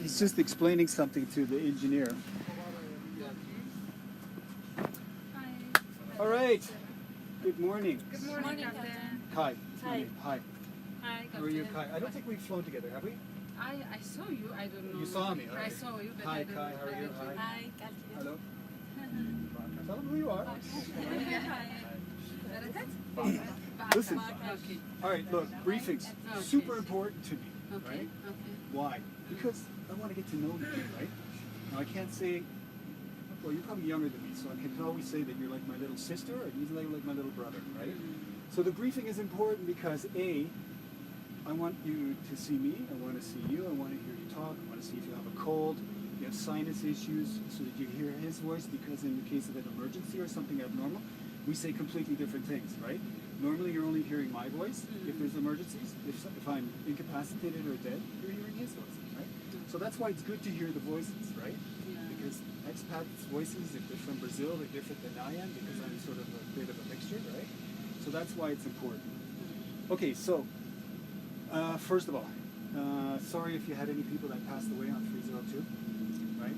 He's just explaining something to the engineer. Hi. All right. Good morning. Good morning, Captain. Kai. Hi. Hi. Hi, Captain. How are you, Kai? I don't think we've flown together, have we? I saw you. I don't know. You saw me, all I right. saw you, but Hi, I don't Kai. How are you? Hi. Hi, Captain. Hello. Tell them who you are. Listen. Okay. All right, look, briefings. Okay. Super important to me, Okay. right? Okay. Why? Because I want to get to know you, right? Now, I can't say, well, you're probably younger than me, so I can always say that you're like my little sister or you're like my little brother, right? So the briefing is important because A, I want you to see me, I want to see you, I want to hear you talk, I want to see if you have a cold, you have sinus issues, so that you hear his voice, because in the case of an emergency or something abnormal, we say completely different things, right? Normally you're only hearing my voice if there's emergencies. If I'm incapacitated or dead, you're hearing his voice, right? So that's why it's good to hear the voices, right? Yeah. Because expats' voices, if they're from Brazil, they're different than I am because I'm sort of a bit of a mixture, right? So that's why it's important. Okay, so first of all, sorry if you had any people that passed away on 302, right?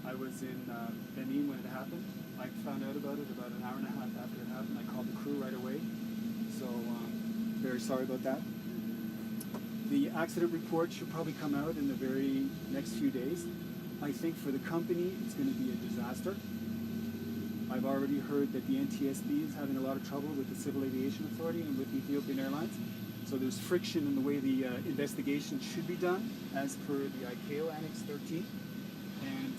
I was in Benin when it happened. I found out about it about an hour and a half after it happened. I called the crew right away. So very sorry about that. The accident report should probably come out in the very next few days. I think for the company, it's going to be a disaster. I've already heard that the NTSB is having a lot of trouble with the Civil Aviation Authority and with Ethiopian Airlines. So there's friction in the way the investigation should be done as per the ICAO Annex 13. And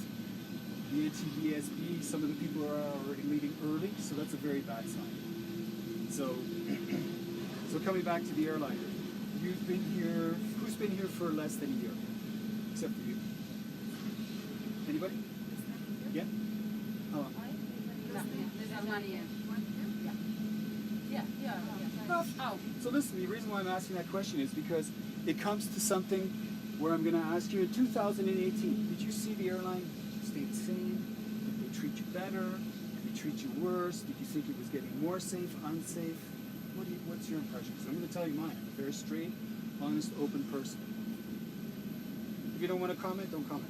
the NTSB, some of the people are already leaving early, so that's a very bad sign. So coming back to the airliner, you've been here, who's been here for less than a year? Except for you. Anybody? Yeah? How long? Oh. So listen, the reason why I'm asking that question is because it comes to something where I'm going to ask you, in 2018, did you see the airline stay the same? Did they treat you better? Did they treat you worse? Did you think it was getting more safe, unsafe? What's your impression? Because I'm going to tell you mine. I'm a very straight, honest, open person. If you don't want to comment, don't comment.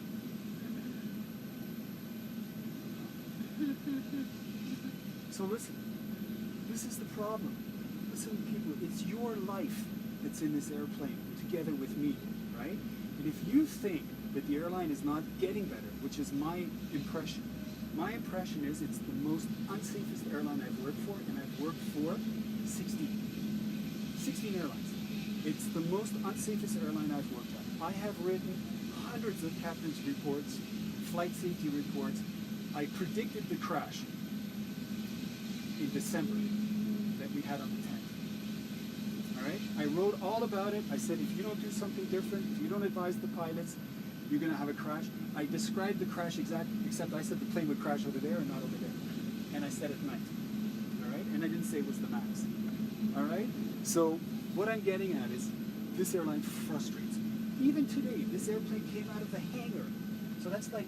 So listen, this is the problem. Listen, people, it's your life that's in this airplane together with me, right? And if you think that the airline is not getting better, which is my impression is it's the most unsafest airline I've worked for, and I've worked for 16 airlines. It's the most unsafest airline I've worked at. I have written hundreds of captain's reports, flight safety reports. I predicted the crash in December that we had on the 10th. All right? I wrote all about it. I said, if you don't do something different, if you don't advise the pilots, you're going to have a crash. I described the crash exactly, except I said the plane would crash over there and not over there. And I said at night. All right? And I didn't say it was the MAX. All right? So what I'm getting at is this airline frustrates me. Even today, this airplane came out of the hangar. So that's like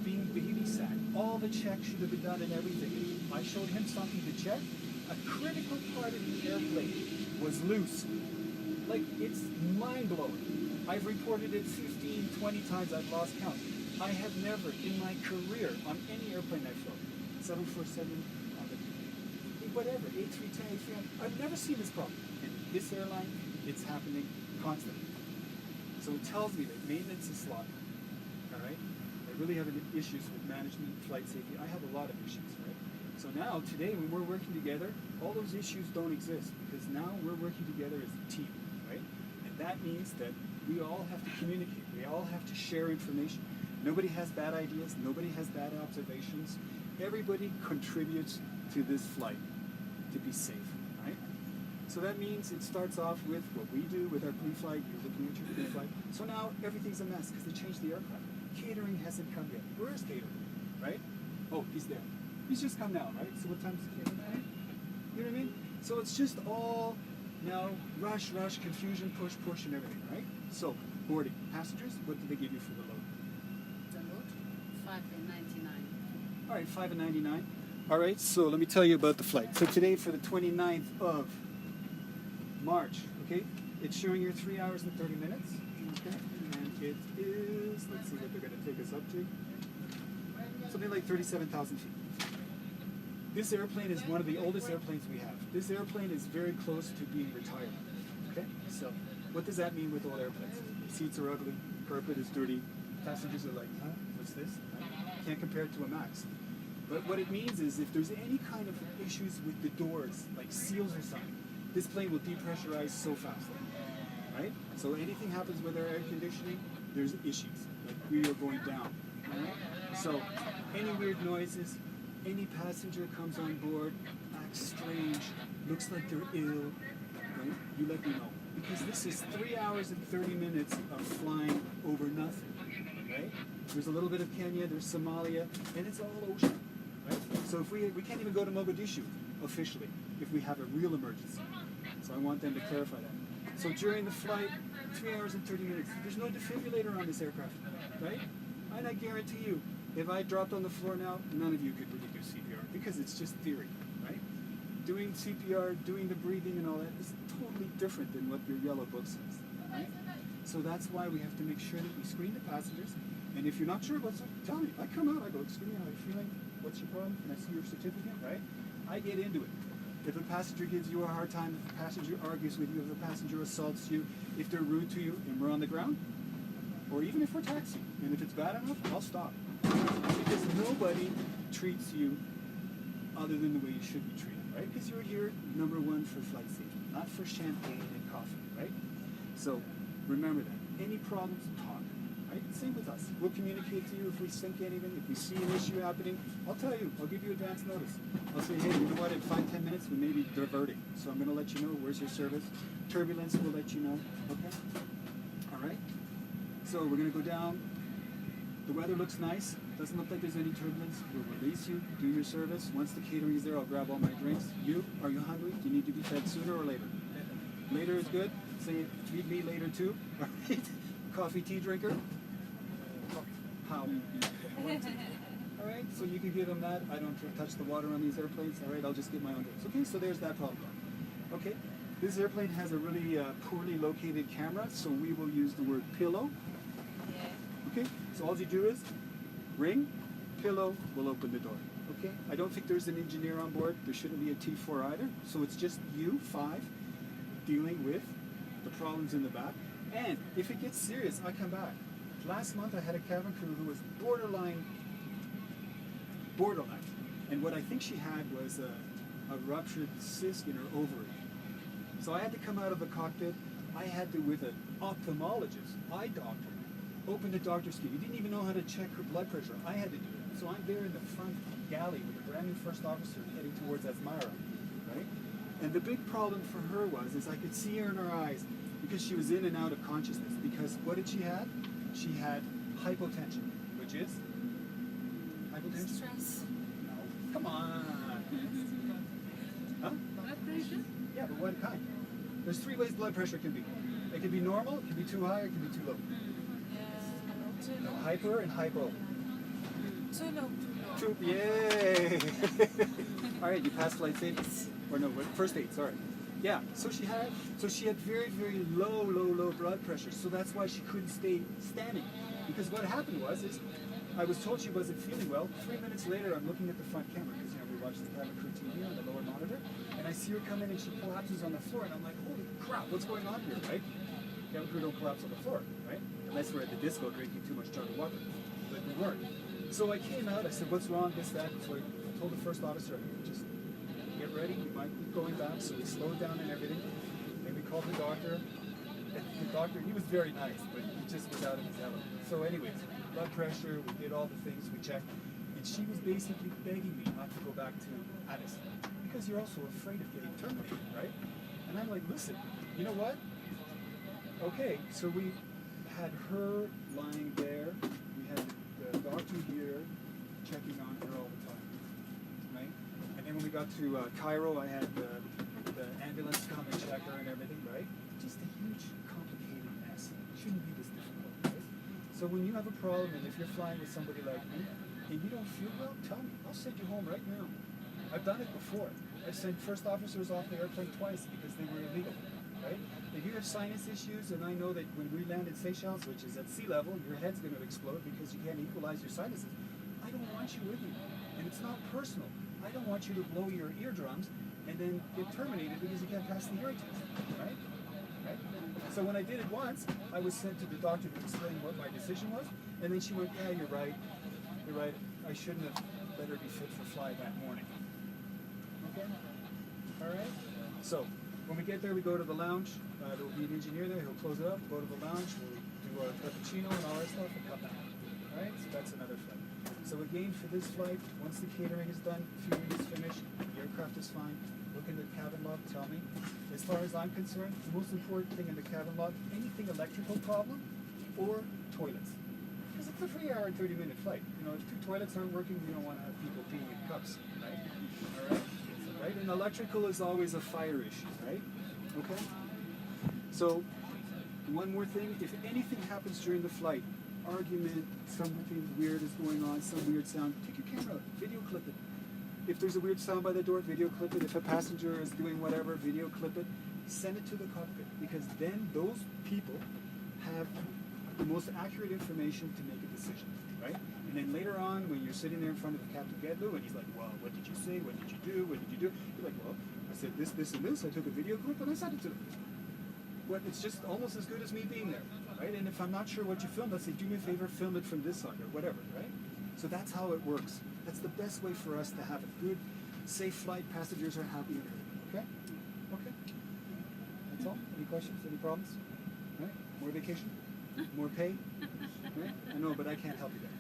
being babysat. All the checks should have been done and everything. I showed him something to check. A critical part of the airplane was loose. Like, it's mind-blowing. I've reported it 15, 20 times. I've lost count. I have never in my career on any airplane I've flown, 747, whatever, A310, A300, I've never seen this problem. And this airline, it's happening constantly. So it tells me that maintenance is sloppy. All right? I really have issues with management, flight safety. I have a lot of issues, right? So now, today, when we're working together, all those issues don't exist because now we're working together as a team, right? And that means that we all have to communicate. We all have to share information. Nobody has bad ideas. Nobody has bad observations. Everybody contributes to this flight to be safe, right? So that means it starts off with what we do with our pre-flight. You're looking at your pre-flight. So now everything's a mess because they changed the aircraft. Catering hasn't come yet. Where is catering, right? Oh, he's there. He's just come now, right? So what time is the catering coming? You know what I mean? So it's just all now rush, confusion, push, and everything, right? So boarding. Passengers, what do they give you for the load? The load? $5.99. All right, $5.99. All right, so let me tell you about the flight. So today for the 29th of March, okay? It's showing here 3 hours and 30 minutes. Okay, and it is, let's see what they're going to take us up to. Something like 37,000 feet. This airplane is one of the oldest airplanes we have. This airplane is very close to being retired. Okay, so what does that mean with old airplanes? Seats are ugly, carpet is dirty, passengers are like, huh, what's this? Can't compare it to a MAX. But what it means is if there's any kind of issues with the doors, like seals or something, this plane will depressurize so fast, right? So anything happens with our air conditioning, there's issues, like we are going down, right? So any weird noises, any passenger comes on board, acts strange, looks like they're ill, right? You let me know. Because this is 3 hours and 30 minutes of flying over nothing, right? There's a little bit of Kenya, there's Somalia, and it's all ocean, right? So if we can't even go to Mogadishu officially if we have a real emergency. So I want them to clarify that. So during the flight, 3 hours and 30 minutes, there's no defibrillator on this aircraft, right? And I guarantee you, if I dropped on the floor now, none of you could really do CPR because it's just theory, right? Doing CPR, doing the breathing and all that is totally different than what your yellow book says, right? So that's why we have to make sure that we screen the passengers. And if you're not sure what's up, tell me. I come out, I go, excuse me, how are you feeling? What's your problem? Can I see your certificate, right? I get into it. If a passenger gives you a hard time, if a passenger argues with you, if a passenger assaults you, if they're rude to you and we're on the ground, or even if we're taxiing, and if it's bad enough, I'll stop. Because nobody treats you other than the way you should be treated, right? Because you're here, number one, for flight safety, not for champagne and coffee, right? So remember that. Any problems, talk, right? Same with us. We'll communicate to you if we think anything, if we see an issue happening. I'll tell you, I'll give you advance notice. I'll say, hey, you know what, in 5-10 minutes we may be diverting. So I'm going to let you know, where's your service? Turbulence will let you know, okay? All right? So we're going to go down. The weather looks nice. Doesn't look like there's any turbulence. We'll release you, do your service. Once the catering is there, I'll grab all my drinks. You, are you hungry? Do you need to be fed sooner or later? Later is good. Say, feed me later too. All right? Coffee, tea drinker? How? All right, so you can give them that. I don't touch the water on these airplanes. All right, I'll just get my own drinks. Okay, so there's that problem. Okay, this airplane has a really poorly located camera, so we will use the word pillow. Okay, so all you do is ring, pillow will open the door. Okay, I don't think there's an engineer on board. There shouldn't be a T4 either. So it's just you, 5, dealing with the problems in the back. And if it gets serious, I come back. Last month I had a cabin crew who was borderline. And what I think she had was a ruptured cyst in her ovary. So I had to come out of the cockpit. I had to, with an ophthalmologist, eye doctor, open the doctor's kit. He didn't even know how to check her blood pressure. I had to do it. So I'm there in the front galley with a brand new first officer heading towards Asmara, right? And the big problem for her is I could see her in her eyes because she was in and out of consciousness. Because what did she have? She had hypotension, which is hypotension. Stress. No, come on. Huh? Blood pressure? Yeah, but what kind? There's 3 ways blood pressure can be. It can be normal, it can be too high, or it can be too low. Too low. Hyper and hypo. Too low. Too low. Yay! All right, you passed flight safety, or no, first aid. Sorry. Yeah. So she had very, very low blood pressure. So that's why she couldn't stay standing. Because what happened is I was told she wasn't feeling well. 3 minutes later, I'm looking at the front camera because we watch the cabin crew TV on the lower monitor, and I see her come in and she collapses on the floor, and I'm like, holy crap, what's going on here, right? Cabin crew don't collapse on the floor, right? Unless we're at the disco drinking too much Johnny Walker, but we weren't. So I came out, I said, what's wrong, this, that? So I told the first officer, just get ready, we might be going back. So we slowed down and everything. And we called the doctor. And the doctor, he was very nice, but he just was out of his element. So anyways, blood pressure, we did all the things, we checked. And she was basically begging me not to go back to Addis. Because you're also afraid of getting terminated, right? And I'm like, listen, you know what? Okay, so we had her lying there. We had the doctor here checking on her all the time, right? And then when we got to Cairo, I had the ambulance come and check her and everything, right? Just a huge, complicated mess. It shouldn't be this difficult, right? So when you have a problem, and if you're flying with somebody like me, and you don't feel well, tell me. I'll send you home right now. I've done it before. I've sent first officers off the airplane twice because they were illegal, right? if you have sinus issues, and I know that when we land at Seychelles, which is at sea level, your head's going to explode because you can't equalize your sinuses. I don't want you with me, and it's not personal. I don't want you to blow your eardrums and then get terminated because you can't pass the hearing test, right? Right? So when I did it once, I was sent to the doctor to explain what my decision was, and then she went, "Yeah, you're right. You're right. I shouldn't have let her be fit for fly that morning." Okay? All right? So when we get there, we go to the lounge. There will be an engineer there. He'll close it up, go to the lounge, we'll do a cappuccino and all that stuff, and come back. All right? So that's another flight. So again, for this flight, once the catering is done, fueling is finished, the aircraft is fine, look in the cabin log, tell me. As far as I'm concerned, the most important thing in the cabin log, anything electrical problem or toilets. Because it's a 3-hour and 30-minute flight. You know, if 2 toilets aren't working, you don't want to have people peeing in cups, right? All right? Right? And electrical is always a fire issue, right? Okay? So, one more thing, if anything happens during the flight, argument, something weird is going on, some weird sound, take your camera out, video clip it. If there's a weird sound by the door, video clip it. If a passenger is doing whatever, video clip it. Send it to the cockpit, because then those people have the most accurate information to make a decision, right? And then later on, when you're sitting there in front of Captain Gedlu, and he's like, "Well, what did you say? What did you do? What did you do?" You're like, "Well, I said this, this, and this. I took a video clip and I sent it to them." Well, it's just almost as good as me being there, right? And if I'm not sure what you filmed, I say, "Do me a favor, film it from this side," or whatever, right? So that's how it works. That's the best way for us to have a good, safe flight. Passengers are happy and everything. Okay? Okay. That's all. Any questions? Any problems? Right? More vacation? More pay? Right? I know, but I can't help you there.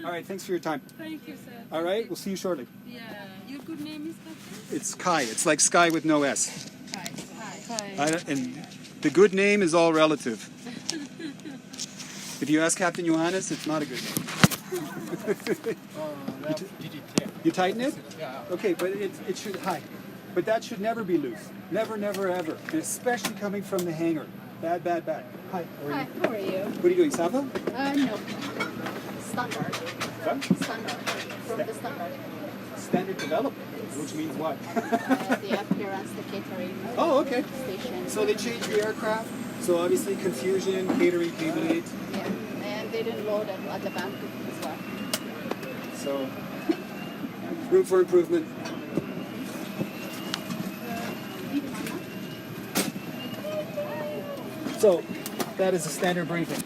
All right. Thanks for your time. Thank you, sir. All right. We'll see you shortly. Yeah. Your good name is Captain? It's Kai. It's like sky with no S. Hi. And the good name is all relative. If you ask Captain Johannes, it's not a good name. You tighten it? Yeah. Okay, but it should, hi. But that should never be loose. Never, never, ever. And especially coming from the hangar. Bad, bad, bad. Hi, how are Hi, you? how are you? What are you doing, Sava? No. Standard. What? Standard. From the standard. Standard development, which means what? The appearance, the catering. Oh, okay. Station. So they changed the aircraft. So obviously confusion, catering, cabling. Yeah. And they didn't load at the bank as well. So room for improvement. So that is a standard briefing.